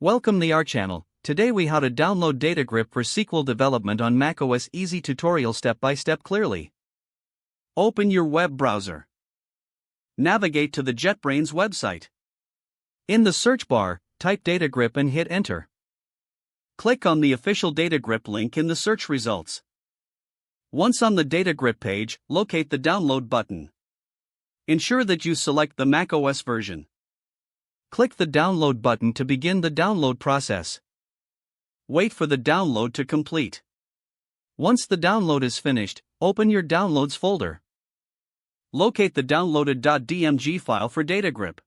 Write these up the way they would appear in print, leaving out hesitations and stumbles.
Welcome to our channel. Today we how to download DataGrip for SQL development on macOS. Easy tutorial step by step clearly. Open your web browser. Navigate to the JetBrains website. In the search bar, type DataGrip and hit enter. Click on the official DataGrip link in the search results. Once on the DataGrip page, locate the download button. Ensure that you select the macOS version. Click the download button to begin the download process. Wait for the download to complete. Once the download is finished, open your Downloads folder. Locate the downloaded .dmg file for DataGrip.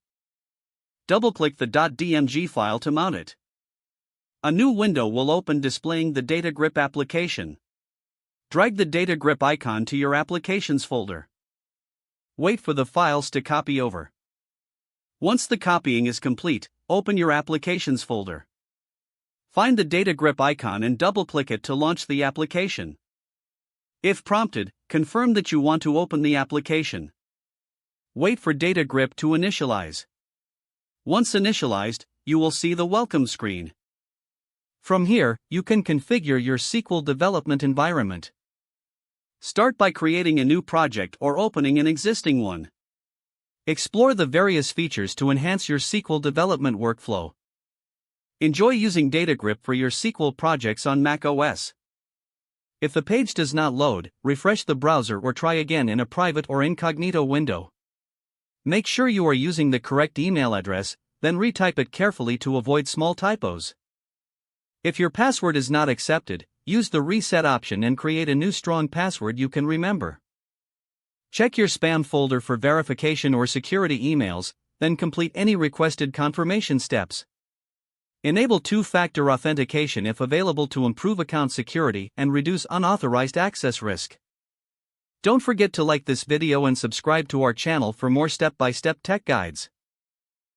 Double-click the .dmg file to mount it. A new window will open displaying the DataGrip application. Drag the DataGrip icon to your Applications folder. Wait for the files to copy over. Once the copying is complete, open your Applications folder. Find the DataGrip icon and double-click it to launch the application. If prompted, confirm that you want to open the application. Wait for DataGrip to initialize. Once initialized, you will see the welcome screen. From here, you can configure your SQL development environment. Start by creating a new project or opening an existing one. Explore the various features to enhance your SQL development workflow. Enjoy using DataGrip for your SQL projects on macOS. If the page does not load, refresh the browser or try again in a private or incognito window. Make sure you are using the correct email address, then retype it carefully to avoid small typos. If your password is not accepted, use the reset option and create a new strong password you can remember. Check your spam folder for verification or security emails, then complete any requested confirmation steps. Enable two-factor authentication if available to improve account security and reduce unauthorized access risk. Don't forget to like this video and subscribe to our channel for more step-by-step tech guides.